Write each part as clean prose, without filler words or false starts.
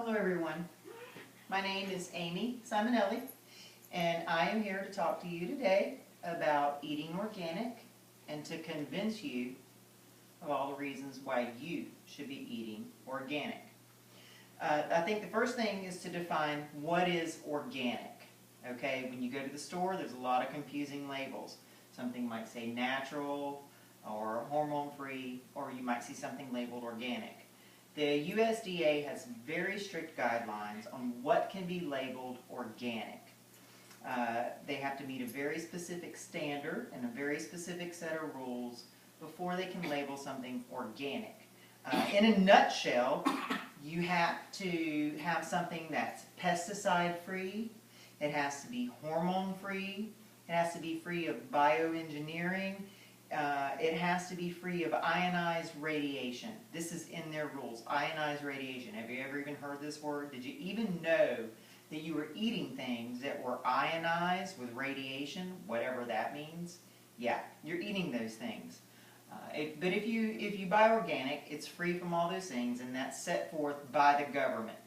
Hello everyone, my name is Amy Simonelli and I am here to talk to you today about eating organic and to convince you of all the reasons why you should be eating organic. I think the first thing is to define what is organic. Okay, when you go to the store there's a lot of confusing labels. Something might say natural or hormone-free, or you might see something labeled organic. The USDA has very strict guidelines on what can be labeled organic. They have to meet a very specific standard and a very specific set of rules before they can label something organic. In a nutshell, you have to have something that's pesticide-free, it has to be hormone-free, it has to be free of bioengineering, it has to be free of ionized radiation. This is in their rules, ionized radiation. Have you ever even heard this word? Did you even know that you were eating things that were ionized with radiation, whatever that means? Yeah, you're eating those things. But if you buy organic, it's free from all those things, and that's set forth by the government.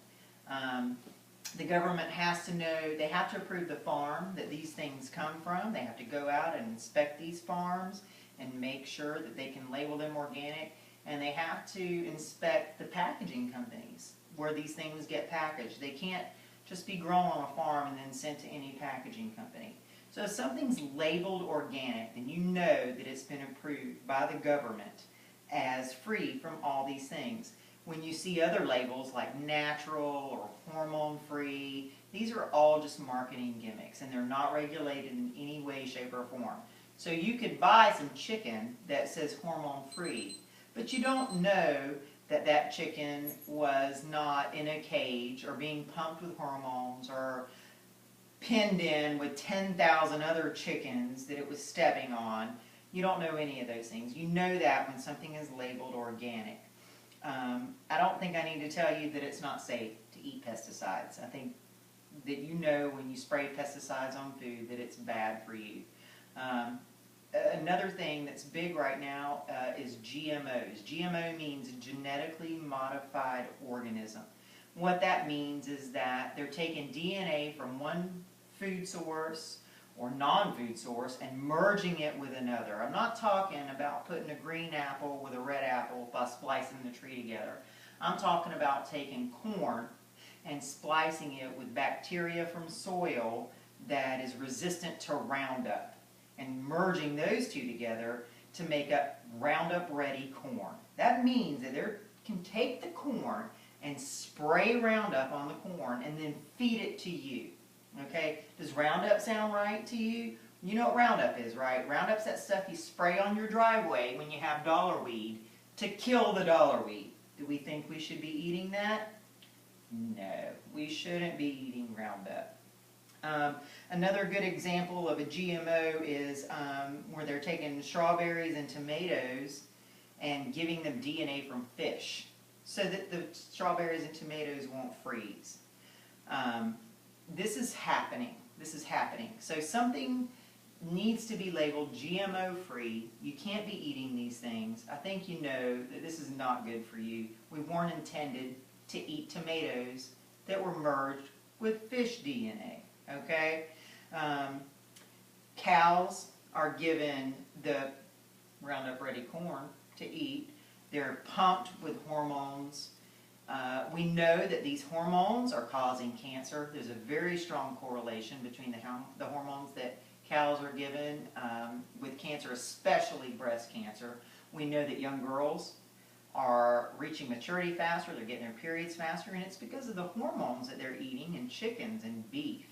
The government has to know, they have to approve the farm that these things come from. They have to go out and inspect these farms and make sure that they can label them organic, and they have to inspect the packaging companies where these things get packaged. They can't just be grown on a farm and then sent to any packaging company. So if something's labeled organic, then you know that it's been approved by the government as free from all these things. When you see other labels like natural or hormone-free, these are all just marketing gimmicks, and they're not regulated in any way, shape, or form. So you could buy some chicken that says hormone-free, but you don't know that that chicken was not in a cage or being pumped with hormones or pinned in with 10,000 other chickens that it was stepping on. You don't know any of those things. You know that when something is labeled organic. I don't think I need to tell you that it's not safe to eat pesticides. I think that you know when you spray pesticides on food that it's bad for you. Another thing that's big right now is GMOs. GMO means genetically modified organism. What that means is that they're taking DNA from one food source or non-food source and merging it with another. I'm not talking about putting a green apple with a red apple by splicing the tree together. I'm talking about taking corn and splicing it with bacteria from soil that is resistant to Roundup and merging those two together to make up Roundup-ready corn. That means that they can take the corn and spray Roundup on the corn and then feed it to you. Okay? Does Roundup sound right to you? You know what Roundup is, right? Roundup's that stuff you spray on your driveway when you have dollarweed to kill the dollarweed. Do we think we should be eating that? No, we shouldn't be eating Roundup. Another good example of a GMO is where they're taking strawberries and tomatoes and giving them DNA from fish so that the strawberries and tomatoes won't freeze. This is happening. This is happening. So something needs to be labeled GMO free. You can't be eating these things. I think you know that this is not good for you. We weren't intended to eat tomatoes that were merged with fish DNA. Okay? Cows are given the Roundup Ready corn to eat. They're pumped with hormones. We know that these hormones are causing cancer. There's a very strong correlation between the hormones that cows are given with cancer, especially breast cancer. We know that young girls are reaching maturity faster, they're getting their periods faster, and it's because of the hormones that they're eating in chickens and beef.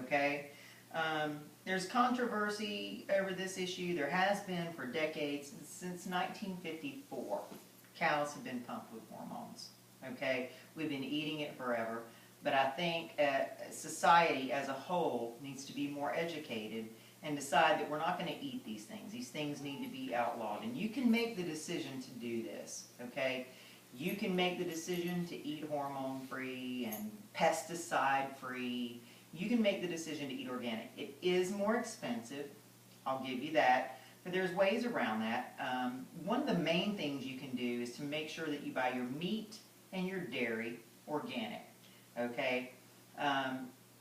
Okay? There's controversy over this issue. There has been for decades. Since 1954, cows have been pumped with hormones. Okay? We've been eating it forever. But I think society as a whole needs to be more educated and decide that we're not going to eat these things. These things need to be outlawed. And you can make the decision to do this. Okay? You can make the decision to eat hormone-free and pesticide-free. You can make the decision to eat organic. It is more expensive, I'll give you that, but there's ways around that. One of the main things you can do is to make sure that you buy your meat and your dairy organic. okay?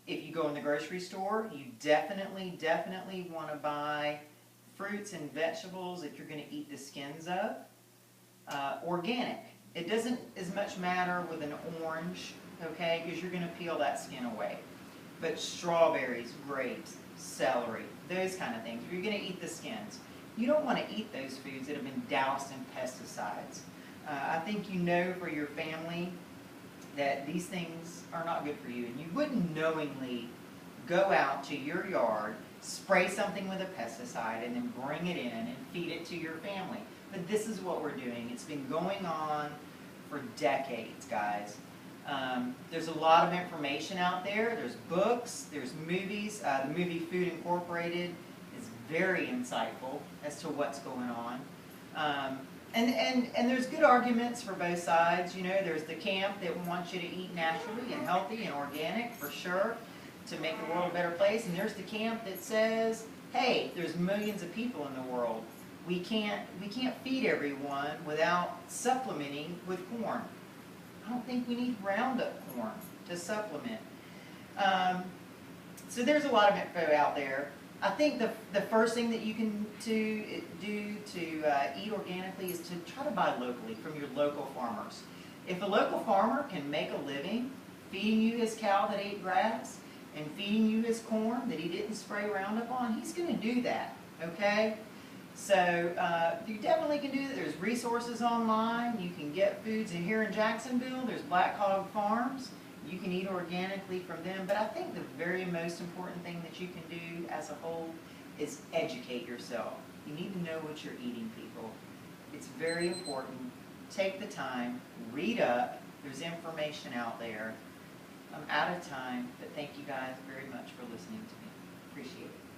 If you go in the grocery store, you definitely want to buy fruits and vegetables that you're going to eat the skins of. Organic. It doesn't as much matter with an orange, okay, because you're going to peel that skin away. But strawberries, grapes, celery, those kind of things, you're going to eat the skins. You don't want to eat those foods that have been doused in pesticides. I think you know for your family that these things are not good for you, and you wouldn't knowingly go out to your yard, spray something with a pesticide, and then bring it in and feed it to your family. But this is what we're doing. It's been going on for decades, guys. There's a lot of information out there. There's books, there's movies. The movie Food Incorporated is very insightful as to what's going on. And there's good arguments for both sides. You know, there's the camp that wants you to eat naturally and healthy and organic, for sure, to make the world a better place. And there's the camp that says, hey, there's millions of people in the world. We can't feed everyone without supplementing with corn. I don't think we need Roundup corn to supplement. So there's a lot of info out there. I think the first thing that you can do to eat organically is to try to buy locally from your local farmers. If a local farmer can make a living feeding you his cow that ate grass and feeding you his corn that he didn't spray Roundup on, he's going to do that, okay? So you definitely can do that. There's resources online. You can get foods. And here in Jacksonville, there's Black Hog Farms. You can eat organically from them. But I think the very most important thing that you can do as a whole is educate yourself. You need to know what you're eating, people. It's very important. Take the time. Read up. There's information out there. I'm out of time, but thank you guys very much for listening to me. Appreciate it.